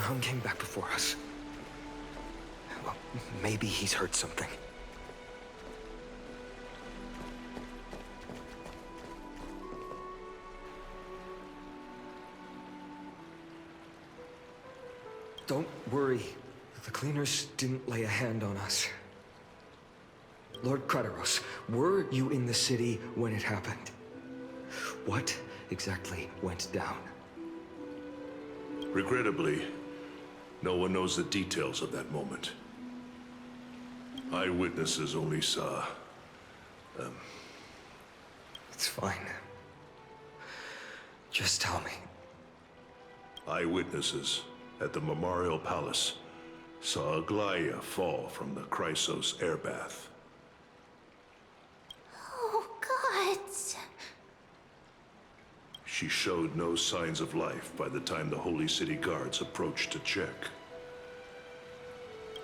Hung came back before us. Well, maybe he's heard something. Don't worry. The cleaners didn't lay a hand on us. Lord Krateros, were you in the city when it happened? What exactly went down? Regrettably, no one knows the details of that moment. Eyewitnesses only saw... It's fine. Just tell me. Eyewitnesses at the Memorial Palace saw Aglaia fall from the Chrysos airbath. Oh, God. She showed no signs of life by the time the Holy City guards approached to check.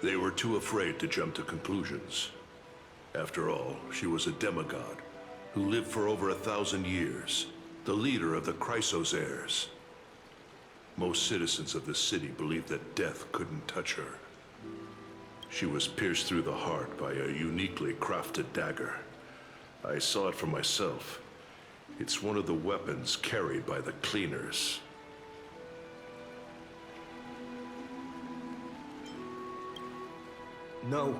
They were too afraid to jump to conclusions. After all, she was a demigod who lived for over 1,000 years, the leader of the Chrysos heirs. Most citizens of the city believed that death couldn't touch her. She was pierced through the heart by a uniquely crafted dagger. I saw it for myself. It's one of the weapons carried by the cleaners. No,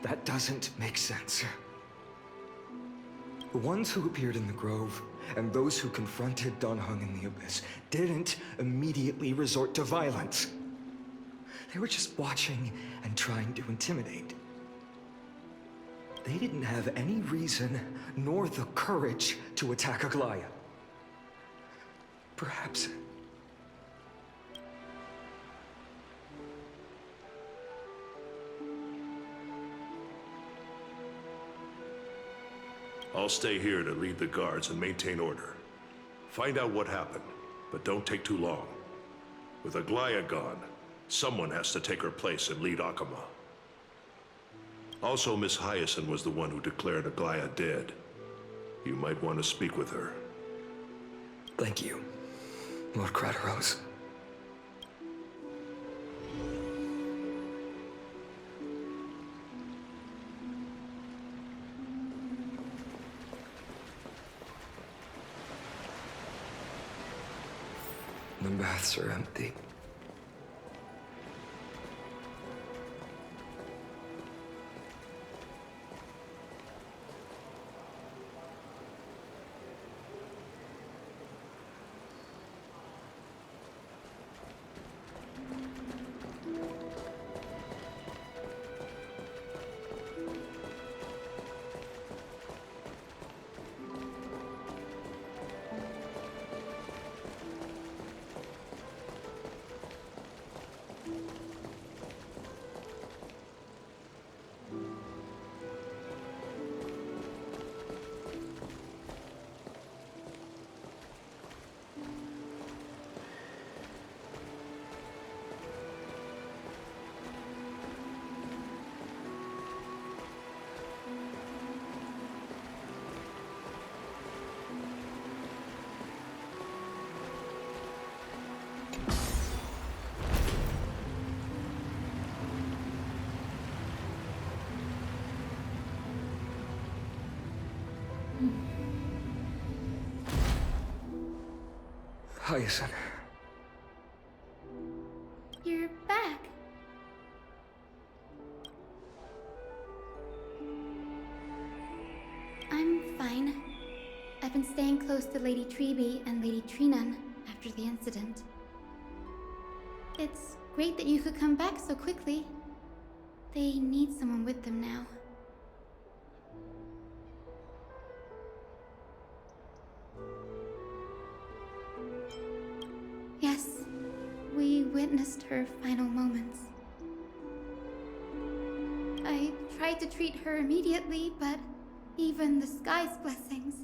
that doesn't make sense. The ones who appeared in the Grove and those who confronted Don Hung in the Abyss didn't immediately resort to violence. They were just watching and trying to intimidate. They didn't have any reason nor the courage to attack Aglaia. Perhaps... I'll stay here to lead the guards and maintain order. Find out what happened, but don't take too long. With Aglaia gone, someone has to take her place and lead Akama. Also, Miss Hyacinth was the one who declared Aglaia dead. You might want to speak with her. Thank you, Lord Krateros. The baths are empty. Hyacinth. You're back. I'm fine. I've been staying close to Lady Treeby and Lady Trinan after the incident. It's great that you could come back so quickly. They need someone with them now. Yes, we witnessed her final moments. I tried to treat her immediately, but even the sky's blessings.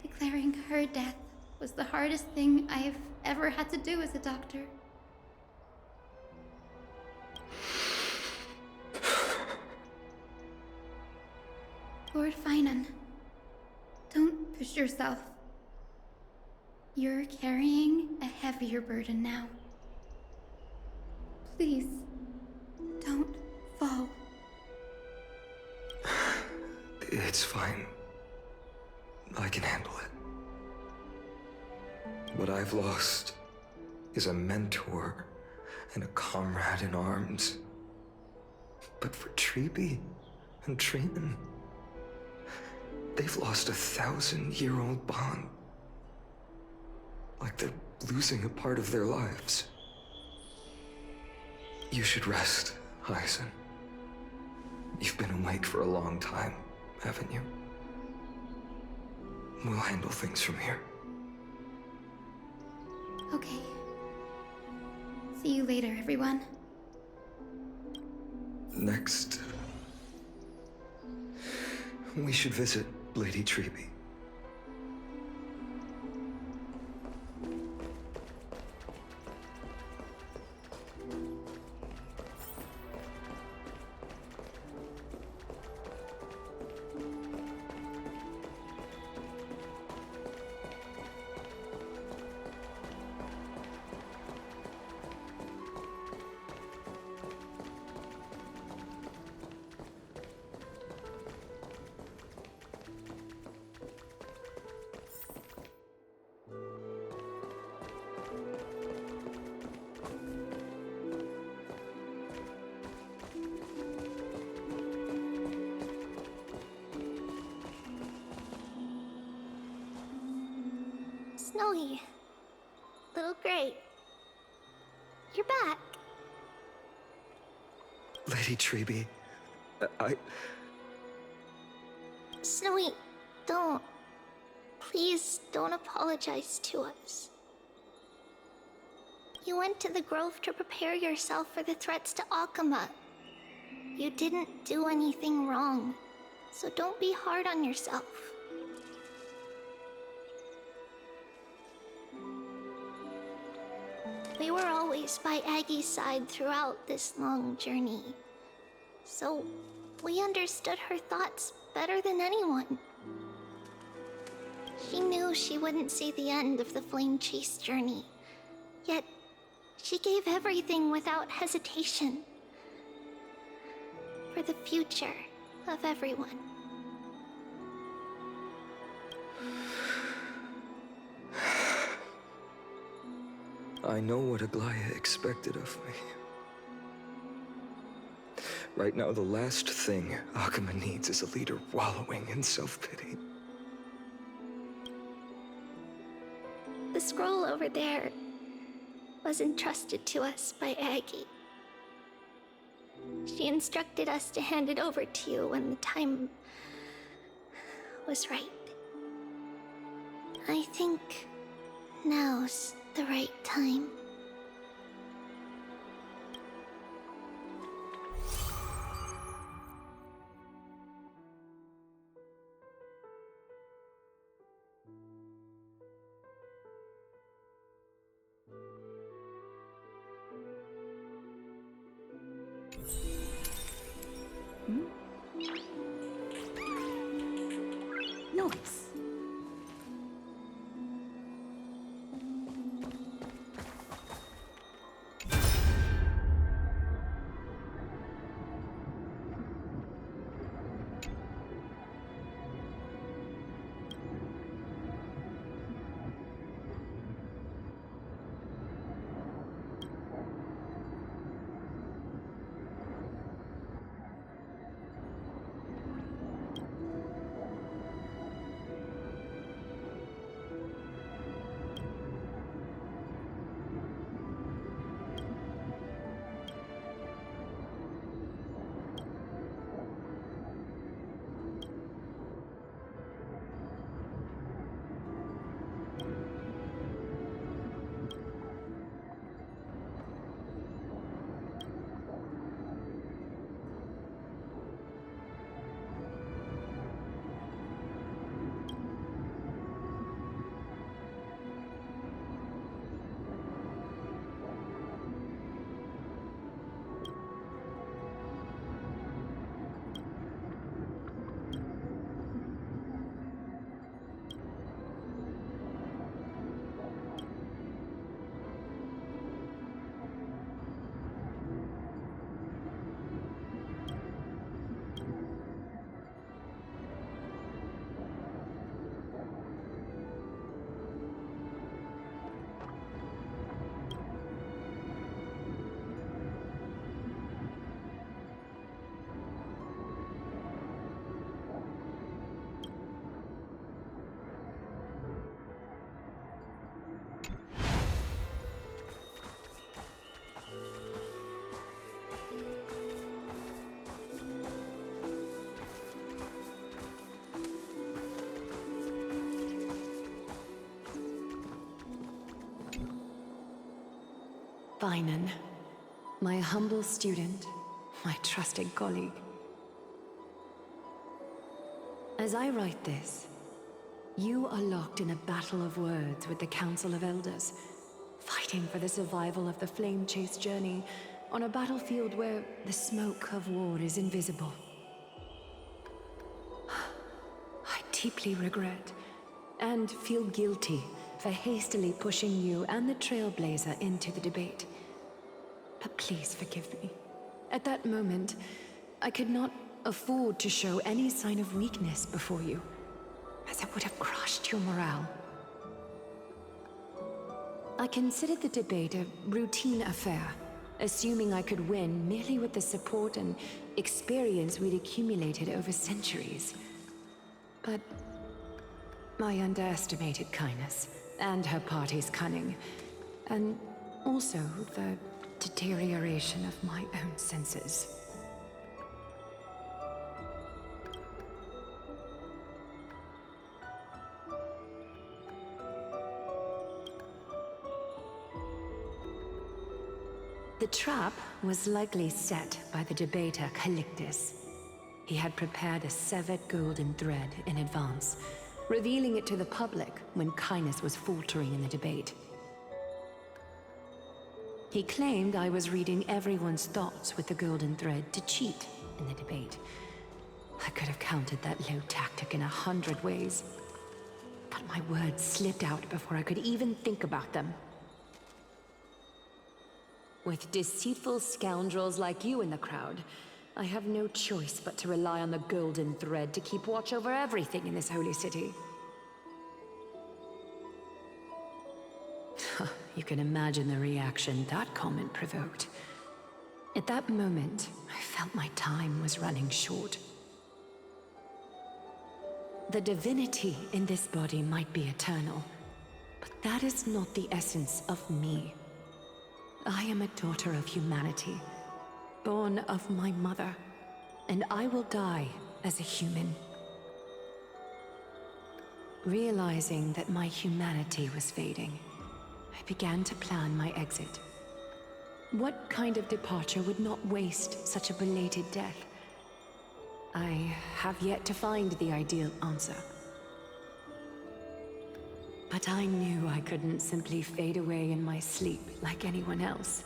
Declaring her death was the hardest thing I've ever had to do as a doctor. Lord Finan, don't push yourself. You're carrying a heavier burden now. Please, don't fall. It's fine. I can handle it. What I've lost is a mentor and a comrade in arms. But for Treeby and Trinan, they've lost a 1,000-year-old bond. Like they're losing a part of their lives. You should rest, Hyacin. You've been awake for a long time, haven't you? We'll handle things from here. Okay. See you later, everyone. Next, we should visit Lady Treeby. Snowy. Little Gray. You're back. Lady Treeby, Snowy, don't. Please don't apologize to us. You went to the grove to prepare yourself for the threats to Akama. You didn't do anything wrong, so don't be hard on yourself. We were always by Aggie's side throughout this long journey, so we understood her thoughts better than anyone. She knew she wouldn't see the end of the Flame Chase journey, yet she gave everything without hesitation for the future of everyone. I know what Aglaya expected of me. Right now, the last thing Akama needs is a leader wallowing in self-pity. The scroll over there was entrusted to us by Aggie. She instructed us to hand it over to you when the time was right. I think now's the right time. Noise. Finan, my humble student, my trusted colleague. As I write this, you are locked in a battle of words with the Council of Elders, fighting for the survival of the flame-chased journey on a battlefield where the smoke of war is invisible. I deeply regret and feel guilty for hastily pushing you and the Trailblazer into the debate. But please forgive me. At that moment, I could not afford to show any sign of weakness before you, as it would have crushed your morale. I considered the debate a routine affair, assuming I could win merely with the support and experience we'd accumulated over centuries. But I underestimated Kindness and her party's cunning, and also the deterioration of my own senses. The trap was likely set by the debater Calictus. He had prepared a severed golden thread in advance, revealing it to the public when Kindness was faltering in the debate. He claimed I was reading everyone's thoughts with the golden thread to cheat in the debate. I could have countered that low tactic in 100 ways, but my words slipped out before I could even think about them. With deceitful scoundrels like you in the crowd, I have no choice but to rely on the golden thread to keep watch over everything in this holy city. You can imagine the reaction that comment provoked. At that moment, I felt my time was running short. The divinity in this body might be eternal, but that is not the essence of me. I am a daughter of humanity, born of my mother, and I will die as a human. Realizing that my humanity was fading, I began to plan my exit. What kind of departure would not waste such a belated death? I have yet to find the ideal answer. But I knew I couldn't simply fade away in my sleep like anyone else.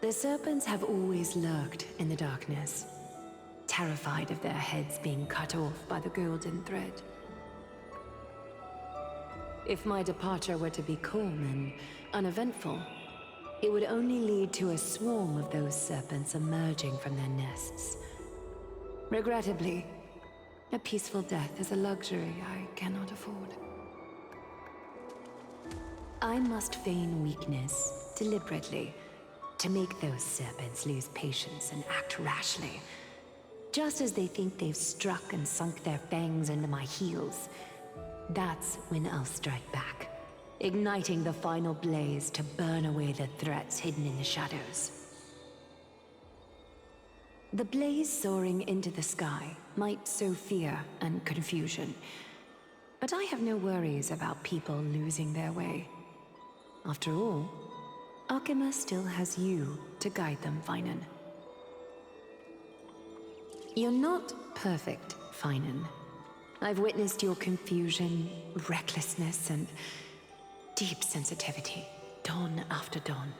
The serpents have always lurked in the darkness, terrified of their heads being cut off by the golden thread. If my departure were to be calm and uneventful, it would only lead to a swarm of those serpents emerging from their nests. Regrettably, a peaceful death is a luxury I cannot afford. I must feign weakness deliberately to make those serpents lose patience and act rashly. Just as they think they've struck and sunk their fangs into my heels, that's when I'll strike back, igniting the final blaze to burn away the threats hidden in the shadows. The blaze soaring into the sky might sow fear and confusion, but I have no worries about people losing their way. After all, Akima still has you to guide them, Finan. You're not perfect, Finan. I've witnessed your confusion, recklessness, and deep sensitivity, dawn after dawn.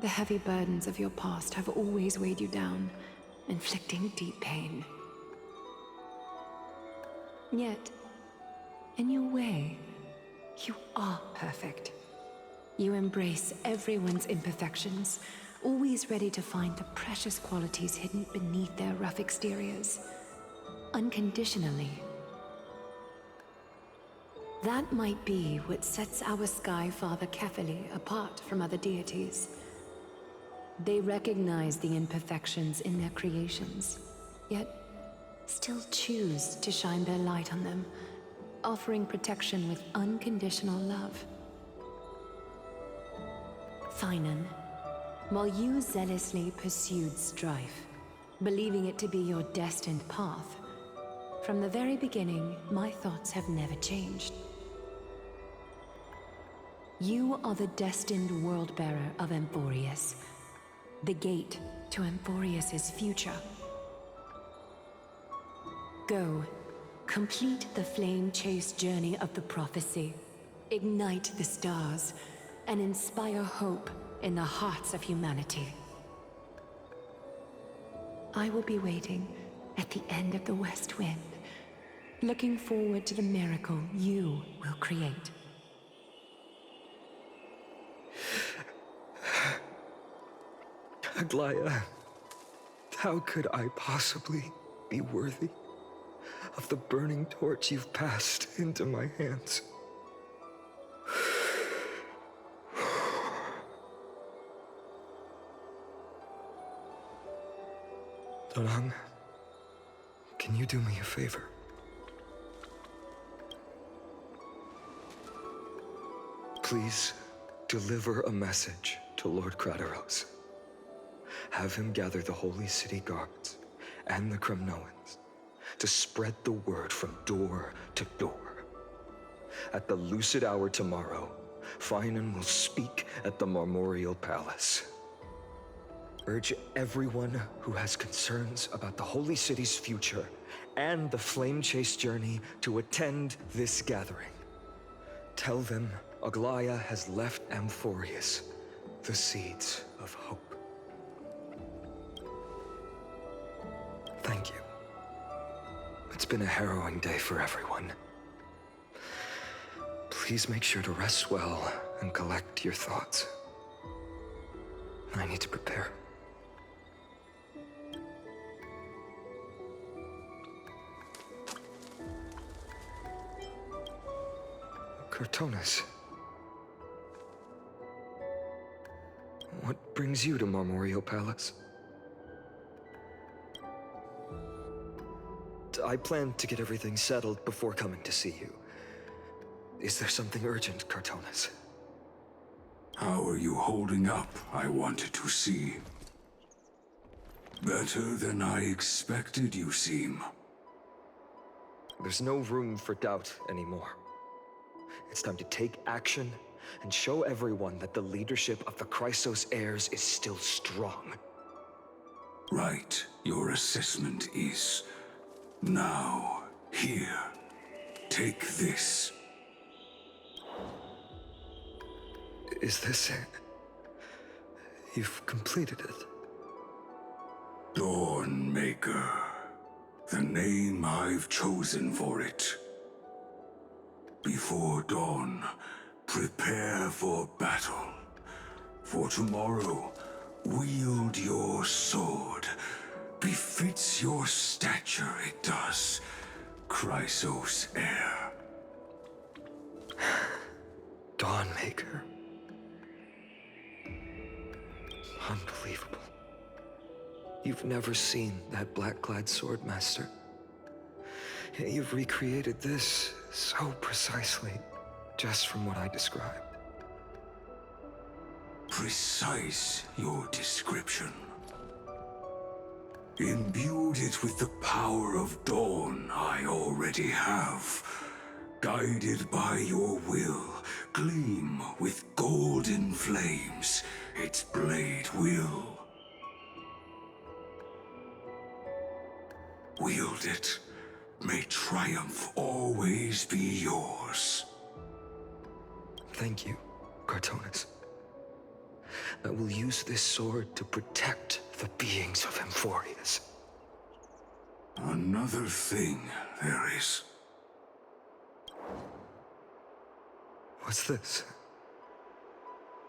The heavy burdens of your past have always weighed you down, inflicting deep pain. Yet, in your way, you are perfect. You embrace everyone's imperfections, always ready to find the precious qualities hidden beneath their rough exteriors. Unconditionally. That might be what sets our Sky Father Kefili apart from other deities. They recognize the imperfections in their creations, yet still choose to shine their light on them, offering protection with unconditional love. Finan, while you zealously pursued strife, believing it to be your destined path, from the very beginning, my thoughts have never changed. You are the destined world-bearer of Amphorius, the gate to Amphorius's future. Go, complete the flame-chased journey of the prophecy, ignite the stars, and inspire hope in the hearts of humanity. I will be waiting at the end of the West Wind, looking forward to the miracle you will create. Aglaya, how could I possibly be worthy of the burning torch you've passed into my hands? Donang, can you do me a favor? Please deliver a message to Lord Crateros. Have him gather the Holy City guards and the Kremnoans to spread the word from door to door. At the lucid hour tomorrow, Finan will speak at the Marmorial Palace. Urge everyone who has concerns about the Holy City's future and the Flame Chase journey to attend this gathering. Tell them Aglaya has left Amphorius the seeds of hope. Thank you. It's been a harrowing day for everyone. Please make sure to rest well and collect your thoughts. I need to prepare. Cortonas. What brings you to Marmorial Palace? I plan to get everything settled before coming to see you. Is there something urgent, Cortonas? How are you holding up, I wanted to see. Better than I expected, you seem. There's no room for doubt anymore. It's time to take action and show everyone that the leadership of the Chrysos heirs is still strong. Right, your assessment is. Now, here, take this. Is this it? You've completed it. Dawnmaker. The name I've chosen for it. Before dawn, prepare for battle. For tomorrow, wield your sword. Befits your stature, it does. Chrysos heir. Dawnmaker. Unbelievable. You've never seen that black-clad swordmaster. Yet you've recreated this so precisely, just from what I described. Precise, your description. Imbued it with the power of dawn I already have. Guided by your will, gleam with golden flames, its blade will. Wield it. May triumph always be yours. Thank you, Cortonas. I will use this sword to protect the beings of Amphorius. Another thing there is. What's this?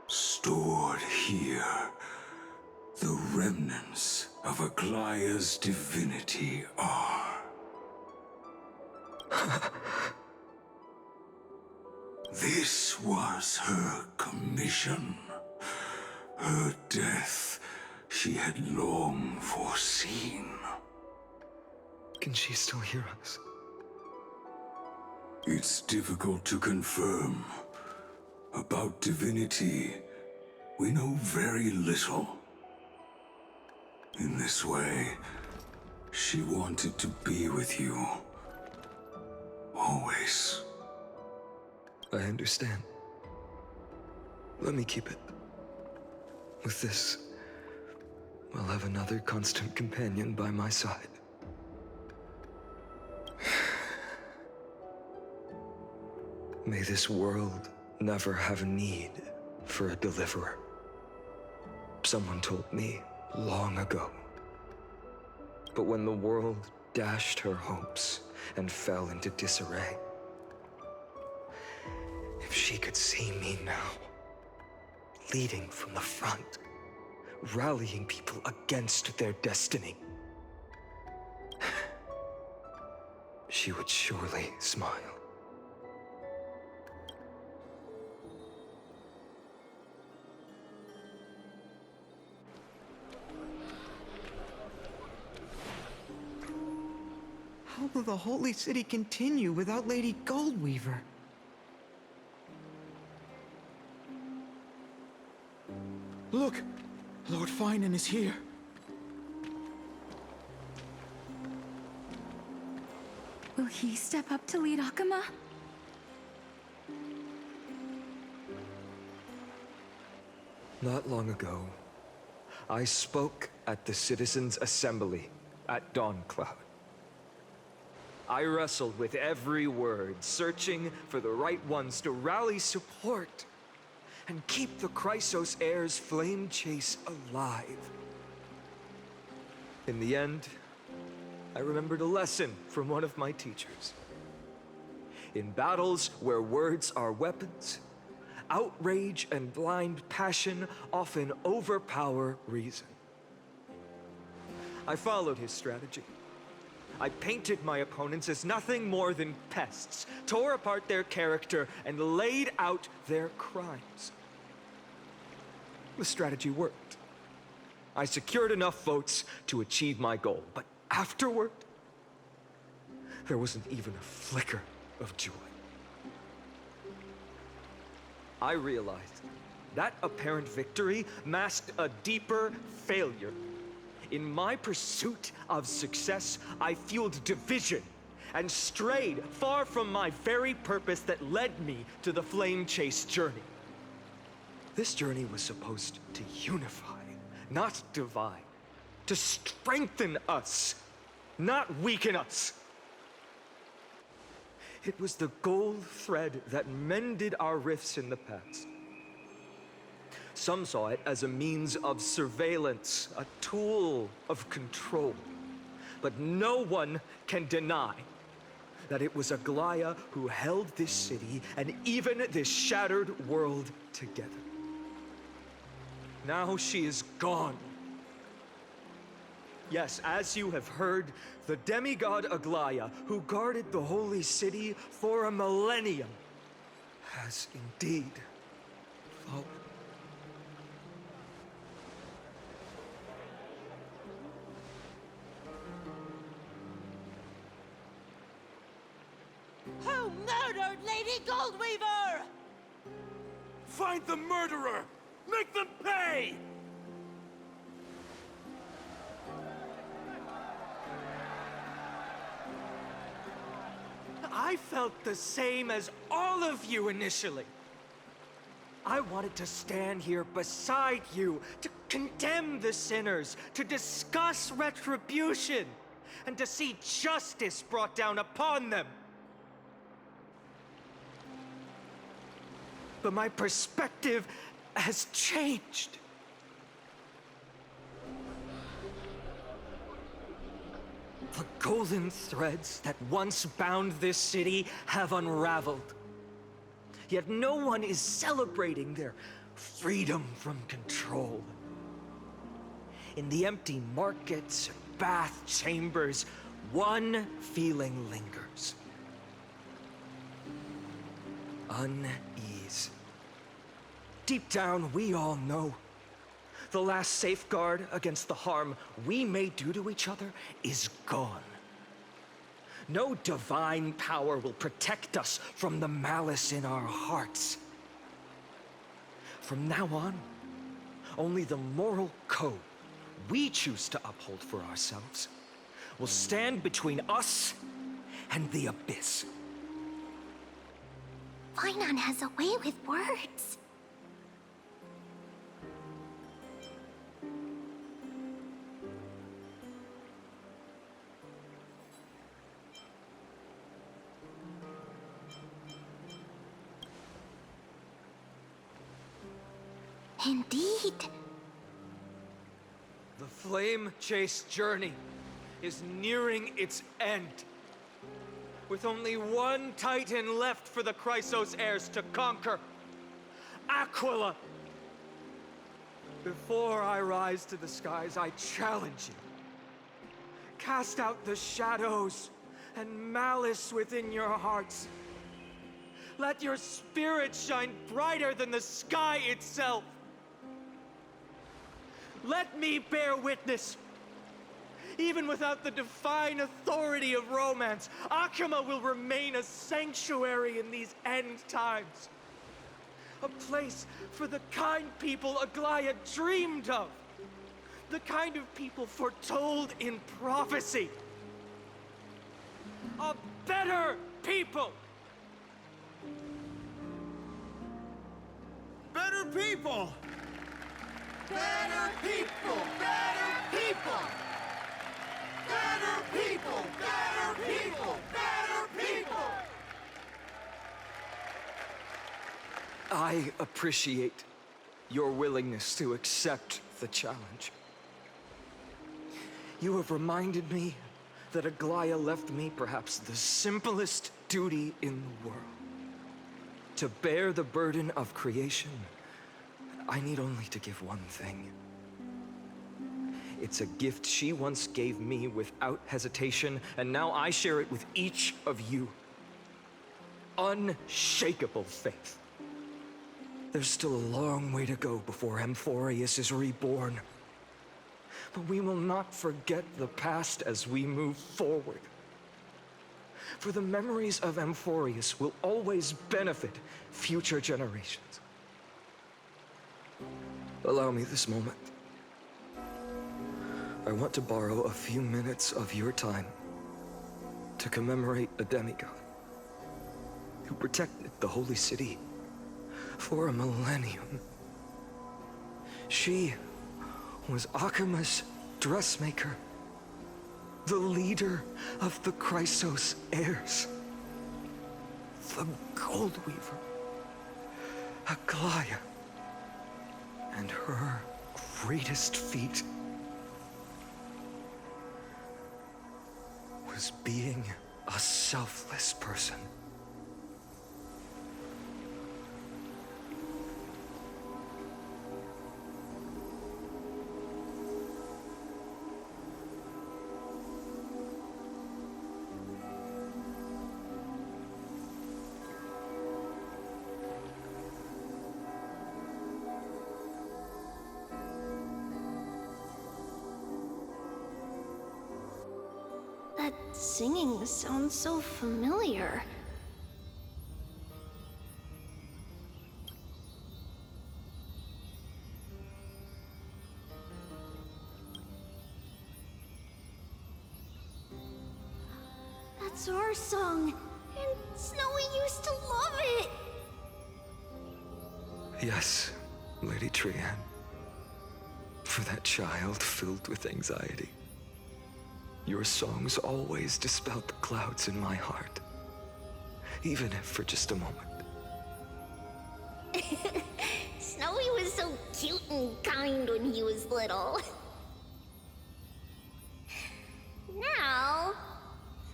Stored here, the remnants of Aglaya's divinity are. This was her commission. Her death she had long foreseen. Can she still hear us? It's difficult to confirm. About divinity, we know very little. In this way, she wanted to be with you. Always. I understand. Let me keep it. With this, I'll have another constant companion by my side. May this world never have need for a deliverer. Someone told me long ago. But when the world dashed her hopes and fell into disarray, if she could see me now, leading from the front, rallying people against their destiny, she would surely smile. How will the Holy City continue without Lady Goldweaver? Look! Lord Finan is here. Will he step up to lead Akama? Not long ago, I spoke at the Citizens' Assembly at Dawncloud. I wrestled with every word, searching for the right ones to rally support and keep the Chrysos heirs' flame chase alive. In the end, I remembered a lesson from one of my teachers. In battles where words are weapons, outrage and blind passion often overpower reason. I followed his strategy. I painted my opponents as nothing more than pests, tore apart their character, and laid out their crimes. The strategy worked. I secured enough votes to achieve my goal, but afterward, there wasn't even a flicker of joy. I realized that apparent victory masked a deeper failure. In my pursuit of success, I fueled division and strayed far from my very purpose that led me to the flame chase journey. This journey was supposed to unify, not divide, to strengthen us, not weaken us. It was the gold thread that mended our rifts in the past. Some saw it as a means of surveillance, a tool of control. But no one can deny that it was Aglaya who held this city and even this shattered world together. Now she is gone. Yes, as you have heard, the demigod Aglaya, who guarded the holy city for a millennium, has indeed fallen. Who murdered Lady Goldweaver? Find the murderer! Make them pay! I felt the same as all of you initially. I wanted to stand here beside you, to condemn the sinners, to discuss retribution, and to see justice brought down upon them. But my perspective has changed. The golden threads that once bound this city have unraveled. Yet no one is celebrating their freedom from control. In the empty markets and bath chambers, one feeling lingers. Unease. Deep down, we all know the last safeguard against the harm we may do to each other is gone. No divine power will protect us from the malice in our hearts. From now on, only the moral code we choose to uphold for ourselves will stand between us and the abyss. Finan has a way with words. Indeed. The flame chase journey is nearing its end. With only one Titan left for the Chrysos heirs to conquer. Aquila! Before I rise to the skies, I challenge you. Cast out the shadows and malice within your hearts. Let your spirit shine brighter than the sky itself. Let me bear witness. Even without the divine authority of romance, Akuma will remain a sanctuary in these end times. A place for the kind people Aglaya dreamed of. The kind of people foretold in prophecy. A better people! Better people! Better people! Better people! Better people! Better people! Better people! I appreciate your willingness to accept the challenge. You have reminded me that Aglaya left me perhaps the simplest duty in the world. To bear the burden of creation, I need only to give one thing. It's a gift she once gave me without hesitation, and now I share it with each of you. Unshakable faith. There's still a long way to go before Amphorius is reborn. But we will not forget the past as we move forward. For the memories of Amphorius will always benefit future generations. Allow me this moment. I want to borrow a few minutes of your time to commemorate a demigod who protected the Holy City for a millennium. She was Akuma's dressmaker, the leader of the Chrysos heirs, the Gold Weaver, Aglaya, and her greatest feat was being a selfless person. That singing sounds so familiar. That's our song, and Snowy used to love it. Yes, Lady Trian. For that child filled with anxiety. Your songs always dispelled the clouds in my heart. Even if for just a moment. Snowy was so cute and kind when he was little. Now,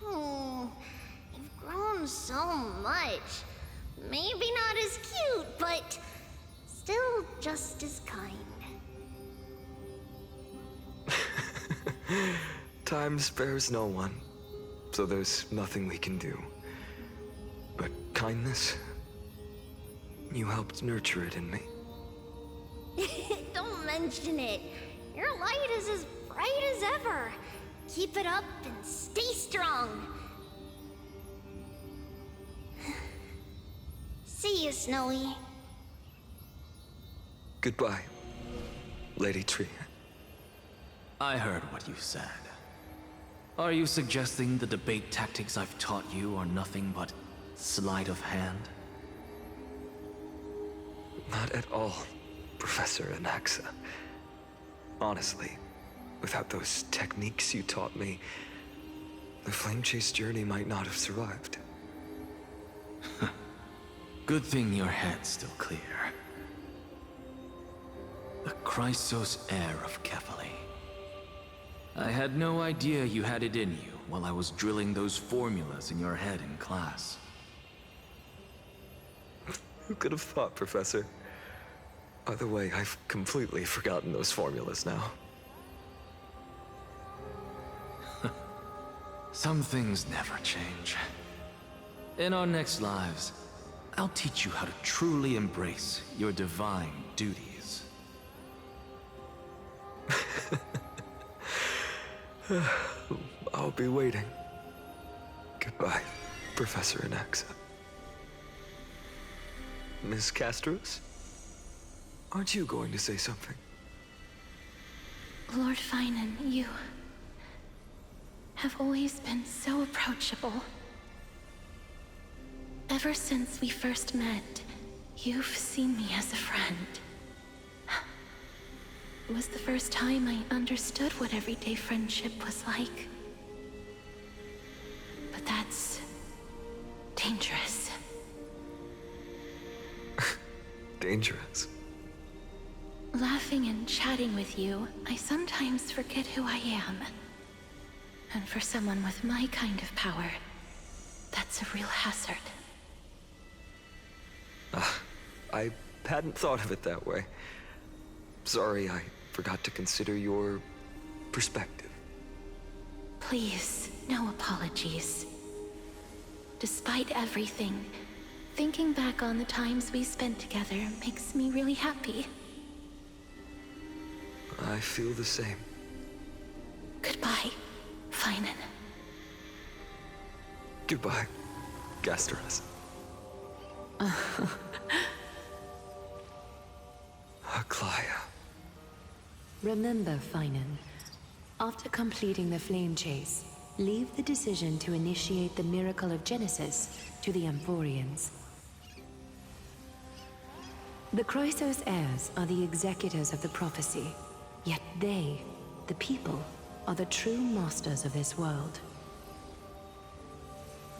you've grown so much. Maybe not as cute, but still just as kind. Time spares no one, so there's nothing we can do. But kindness, you helped nurture it in me. Don't mention it. Your light is as bright as ever. Keep it up and stay strong. See you, Snowy. Goodbye, Lady Trian. I heard what you said. Are you suggesting the debate tactics I've taught you are nothing but sleight of hand? Not at all, Professor Anaxa. Honestly, without those techniques you taught me, the Flame Chase journey might not have survived. Good thing your head's still clear. Chrysos heir of Kefali. I had no idea you had it in you while I was drilling those formulas in your head in class. Who could have thought, Professor? By the way, I've completely forgotten those formulas now. Some things never change. In our next lives, I'll teach you how to truly embrace your divine duties. I'll be waiting. Goodbye, Professor Anaxa. Miss Castros? Aren't you going to say something? Lord Finan, you have always been so approachable. Ever since we first met, you've seen me as a friend. It was the first time I understood what everyday friendship was like. But that's dangerous. Dangerous? Laughing and chatting with you, I sometimes forget who I am. And for someone with my kind of power, that's a real hazard. I hadn't thought of it that way. Sorry, I forgot to consider your perspective. Please, no apologies. Despite everything, thinking back on the times we spent together makes me really happy. I feel the same. Goodbye, Finan. Goodbye, Gasteros. Aglaya. Remember, Finan, after completing the flame chase, leave the decision to initiate the miracle of Genesis to the Amphorians. The Chrysos heirs are the executors of the prophecy, yet they, the people, are the true masters of this world.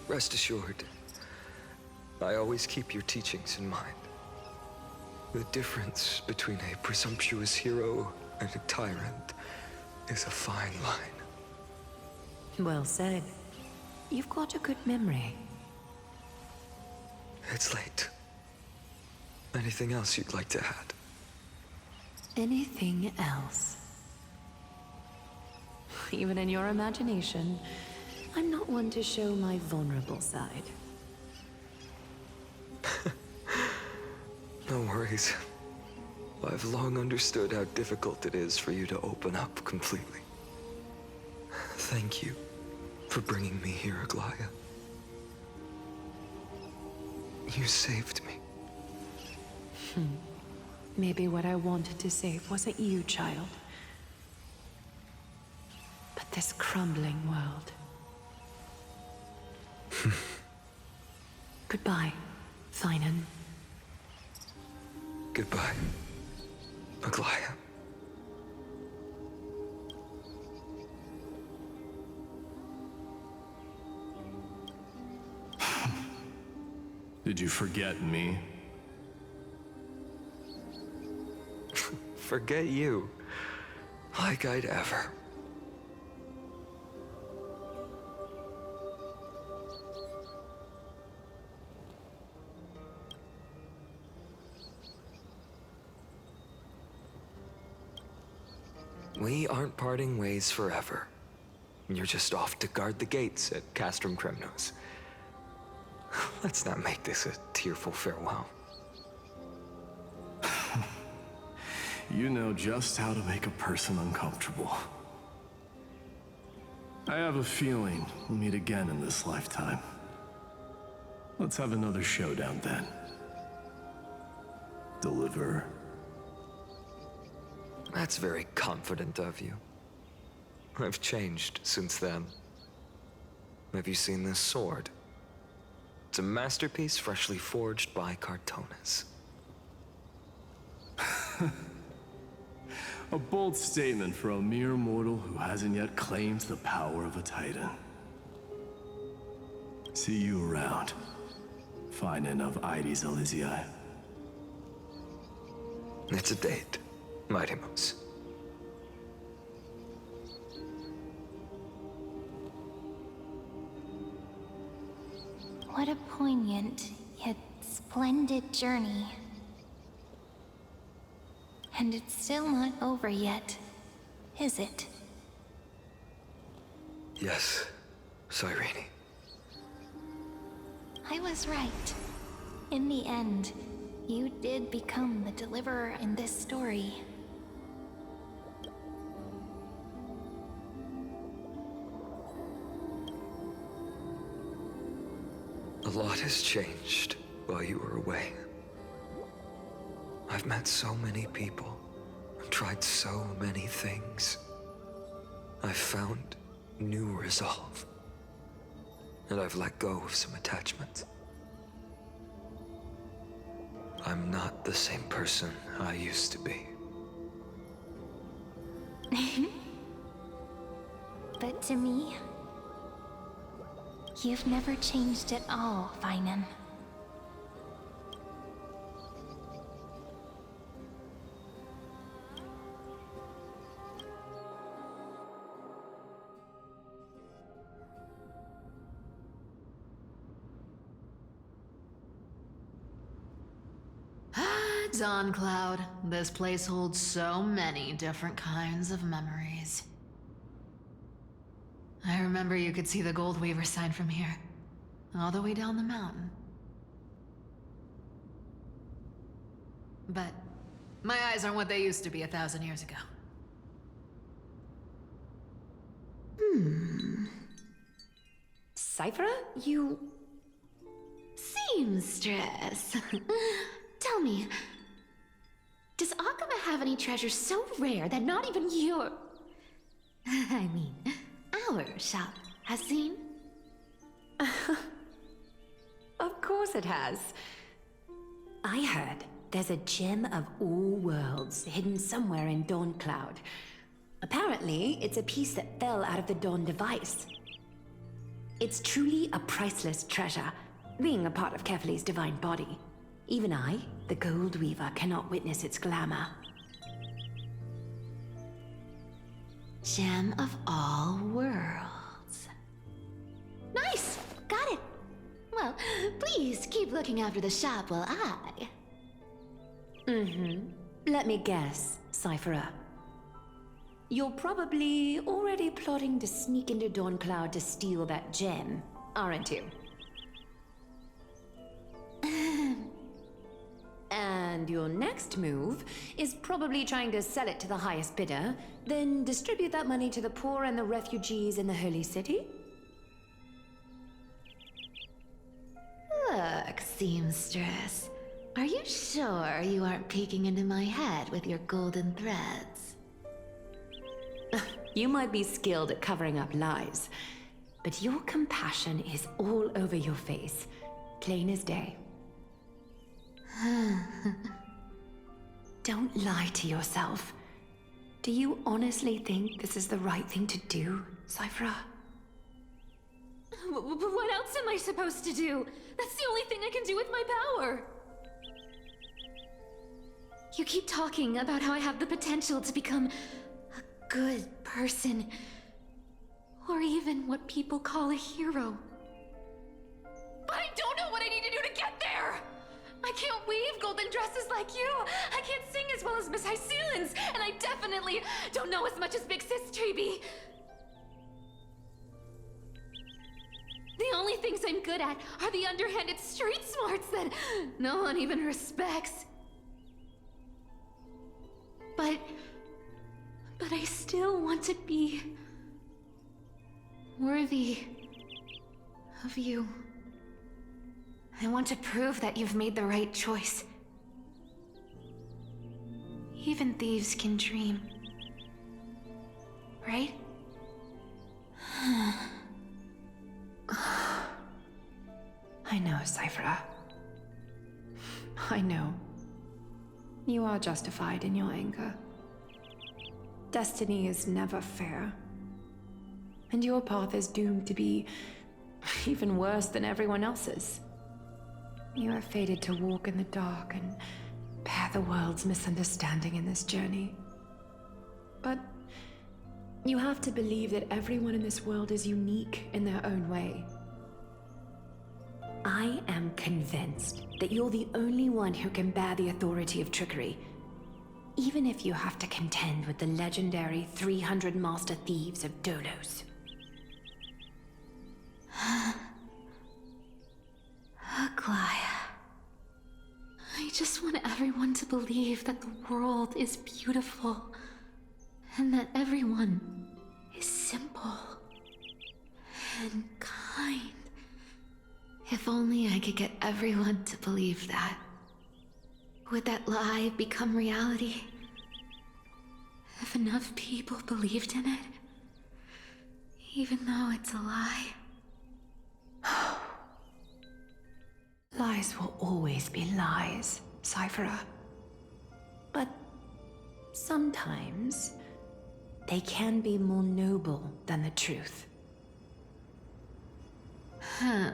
Rest assured, I always keep your teachings in mind. The difference between a presumptuous hero and a tyrant is a fine line. Well said. You've got a good memory. It's late. Anything else you'd like to add? Anything else? Even in your imagination, I'm not one to show my vulnerable side. No worries. I've long understood how difficult it is for you to open up completely. Thank you for bringing me here, Aglaya. You saved me. Maybe what I wanted to save wasn't you, child, but this crumbling world. Goodbye, Finan. Goodbye, Aglaya. Did you forget me? Forget you. Like I'd ever. We aren't parting ways forever. You're just off to guard the gates at Castrum Kremnos. Let's not make this a tearful farewell. You know just how to make a person uncomfortable. I have a feeling we'll meet again in this lifetime. Let's have another showdown then. Deliver. That's very confident of you. I've changed since then. Have you seen this sword? It's a masterpiece freshly forged by Cartonis. A bold statement for a mere mortal who hasn't yet claimed the power of a titan. See you around. Finan of Ides Elysiae. It's a date. Mighty Mouse. What a poignant, yet splendid journey. And it's still not over yet, is it? Yes, Cyrene. I was right. In the end, you did become the deliverer in this story. A lot has changed while you were away. I've met so many people, and tried so many things. I've found new resolve, and I've let go of some attachments. I'm not the same person I used to be. But to me, you've never changed at all, Finan. Dawn Cloud. This place holds so many different kinds of memories. I remember you could see the Gold Weaver sign from here, all the way down the mountain. But my eyes aren't what they used to be 1,000 years ago. Cyphera, you... Seamstress. Tell me, does Akama have any treasures so rare that not even your... I mean, our shop has seen? Of course it has. I heard there's a gem of all worlds hidden somewhere in Dawn Cloud. Apparently, it's a piece that fell out of the Dawn device. It's truly a priceless treasure, being a part of Kefali's divine body. Even I, the Gold Weaver, cannot witness its glamour. Gem of all worlds. Nice! Got it! Well, please keep looking after the shop while I... Let me guess, Cyphera. You're probably already plotting to sneak into Dawn Cloud to steal that gem, aren't you? And your next move is probably trying to sell it to the highest bidder, then distribute that money to the poor and the refugees in the Holy City? Look, Seamstress. Are you sure you aren't peeking into my head with your golden threads? You might be skilled at covering up lies, but your compassion is all over your face, plain as day. Don't lie to yourself. Do you honestly think this is the right thing to do, Cyphera? What else am I supposed to do? That's the only thing I can do with my power. You keep talking about how I have the potential to become a good person, or even what people call a hero. But I don't know what I need to do to get there! I can't weave golden dresses like you! I can't sing as well as Miss Hyceelins! And I definitely don't know as much as Big Sis Treeby! The only things I'm good at are the underhanded street smarts that no one even respects. But I still want to be worthy of you. I want to prove that you've made the right choice. Even thieves can dream. Right? I know, Cyphera. I know. You are justified in your anger. Destiny is never fair. And your path is doomed to be even worse than everyone else's. You are fated to walk in the dark and repair the world's misunderstanding in this journey. But you have to believe that everyone in this world is unique in their own way. I am convinced that you're the only one who can bear the authority of trickery, even if you have to contend with the legendary 300 master thieves of Dolos. Aglaya. I just want everyone to believe that the world is beautiful, and that everyone is simple and kind. If only I could get everyone to believe that. Would that lie become reality? If enough people believed in it, even though it's a lie. Lies will always be lies, Cyphera. But sometimes they can be more noble than the truth. Huh.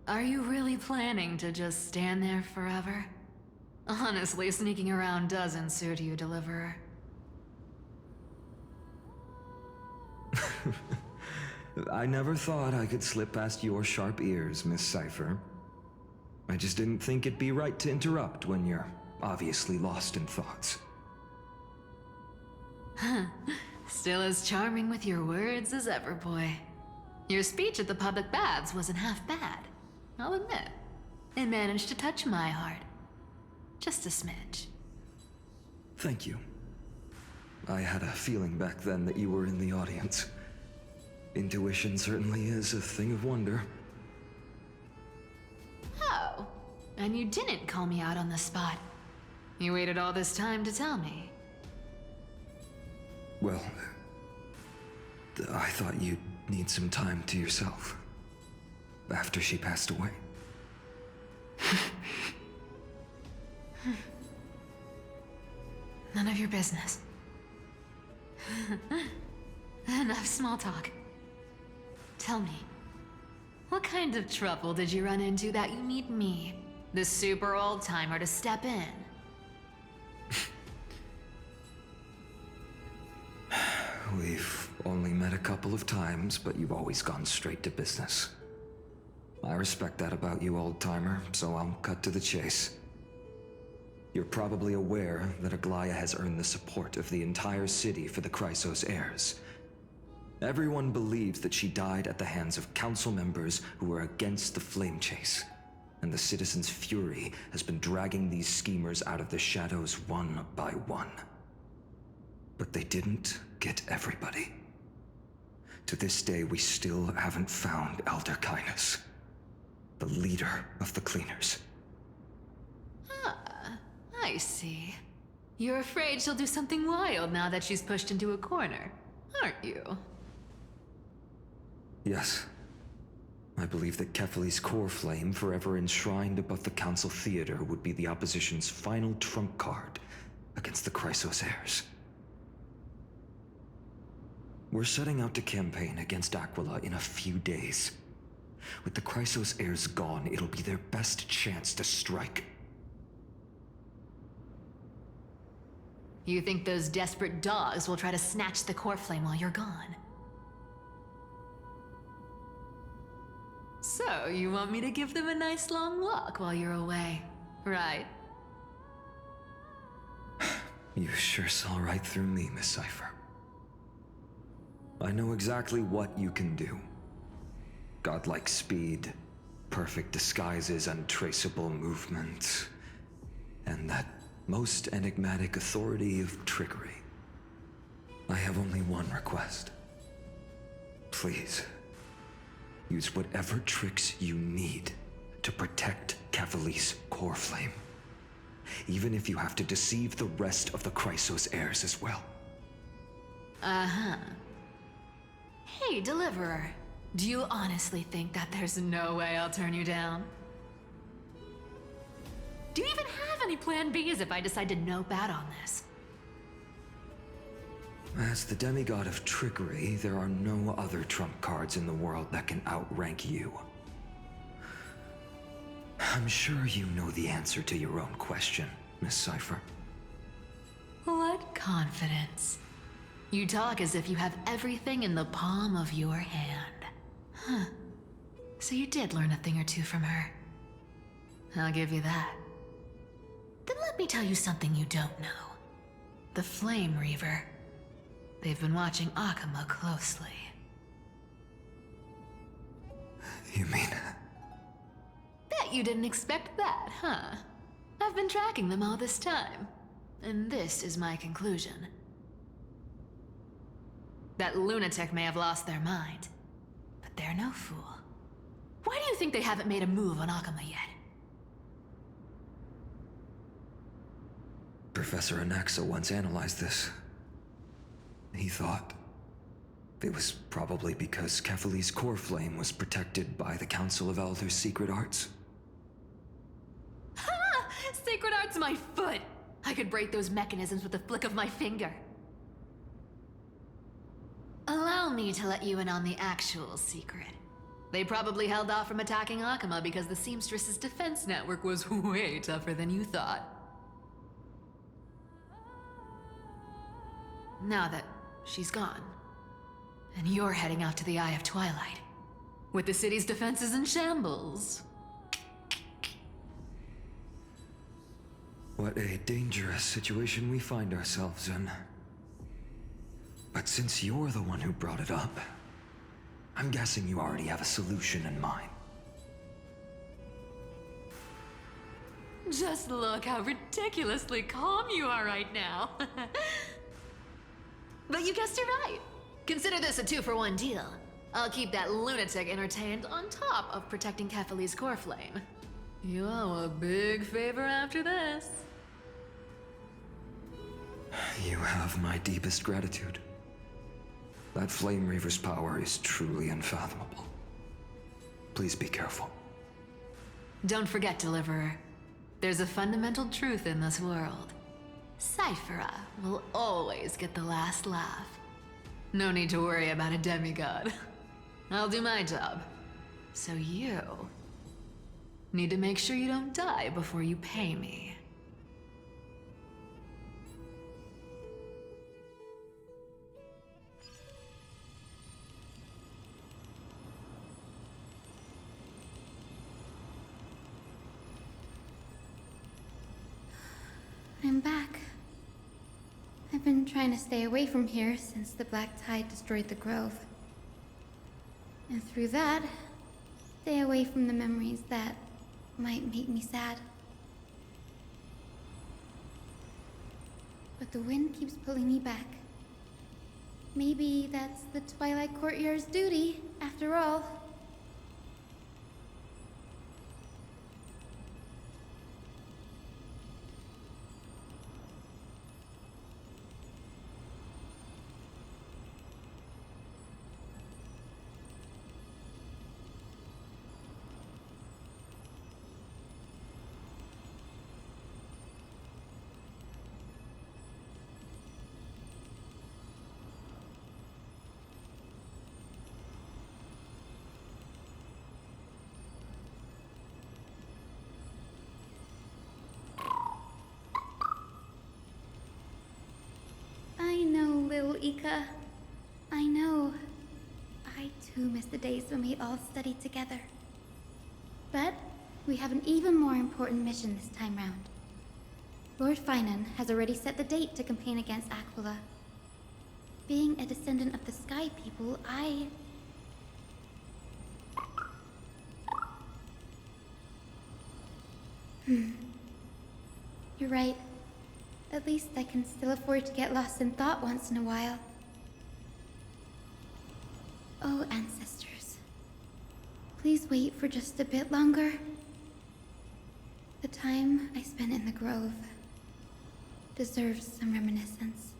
Are you really planning to just stand there forever? Honestly, sneaking around doesn't suit you, Deliverer. I never thought I could slip past your sharp ears, Miss Cypher. I just didn't think it'd be right to interrupt when you're obviously lost in thoughts. Still as charming with your words as ever, boy. Your speech at the public baths wasn't half bad, I'll admit. It managed to touch my heart. Just a smidge. Thank you. I had a feeling back then that you were in the audience. Intuition certainly is a thing of wonder. Oh, and you didn't call me out on the spot. You waited all this time to tell me. Well, I thought you'd need some time to yourself. After she passed away. None of your business. Enough small talk. Tell me, what kind of trouble did you run into that you need me, the super old-timer, to step in? We've only met a couple of times, but you've always gone straight to business. I respect that about you, old-timer, so I'll cut to the chase. You're probably aware that Aglaya has earned the support of the entire city for the Chrysos heirs. Everyone believes that she died at the hands of council members who were against the flame chase, and the citizens' fury has been dragging these schemers out of the shadows one by one. But they didn't get everybody. To this day, we still haven't found Elder Kynus, the leader of the Cleaners. Ah, I see. You're afraid she'll do something wild now that she's pushed into a corner, aren't you? Yes. I believe that Kefali's core flame, forever enshrined above the Council Theater, would be the opposition's final trump card against the Chrysos heirs. We're setting out to campaign against Aquila in a few days. With the Chrysos heirs gone, it'll be their best chance to strike. You think those desperate dogs will try to snatch the core flame while you're gone? So, you want me to give them a nice long walk while you're away, right? You sure saw right through me, Miss Cypher. I know exactly what you can do. Godlike speed, perfect disguises, untraceable movement, and that most enigmatic authority of trickery. I have only one request. Please, use whatever tricks you need to protect Kefali's core flame. Even if you have to deceive the rest of the Chrysos heirs as well. Uh-huh. Hey, Deliverer. Do you honestly think that there's no way I'll turn you down? Do you even have any plan Bs if I decide to nope out on this? As the demigod of trickery, there are no other trump cards in the world that can outrank you. I'm sure you know the answer to your own question, Miss Cipher. What confidence. You talk as if you have everything in the palm of your hand. Huh. So you did learn a thing or two from her. I'll give you that. Then let me tell you something you don't know. The Flame Reaver. They've been watching Akama closely. You mean... Bet you didn't expect that, huh? I've been tracking them all this time. And this is my conclusion. That lunatic may have lost their mind, but they're no fool. Why do you think they haven't made a move on Akama yet? Professor Anaxa once analyzed this. He thought it was probably because Kefali's core flame was protected by the Council of Elders' secret arts. Ha! Sacred art's my foot! I could break those mechanisms with a flick of my finger. Allow me to let you in on the actual secret. They probably held off from attacking Akama because the Seamstress's defense network was way tougher than you thought. Now that she's gone, and you're heading out to the Eye of Twilight, with the city's defenses in shambles. What a dangerous situation we find ourselves in. But since you're the one who brought it up, I'm guessing you already have a solution in mind. Just look how ridiculously calm you are right now. But you guessed it right. Consider this a 2-for-1 deal. I'll keep that lunatic entertained on top of protecting Kefali's core flame. You owe a big favor after this. You have my deepest gratitude. That Flame Reaver's power is truly unfathomable. Please be careful. Don't forget, Deliverer. There's a fundamental truth in this world. Cyphera will always get the last laugh. No need to worry about a demigod. I'll do my job. So you need to make sure you don't die before you pay me. I'm back. I've been trying to stay away from here since the Black Tide destroyed the grove. And through that, stay away from the memories that might make me sad. But the wind keeps pulling me back. Maybe that's the Twilight Courtyard's duty, after all. I know, little Ika. I know. I too miss the days when we all studied together. But we have an even more important mission this time round. Lord Finan has already set the date to campaign against Aquila. Being a descendant of the Sky People, You're right. At least I can still afford to get lost in thought once in a while. Oh, ancestors. Please wait for just a bit longer. The time I spent in the grove deserves some reminiscence.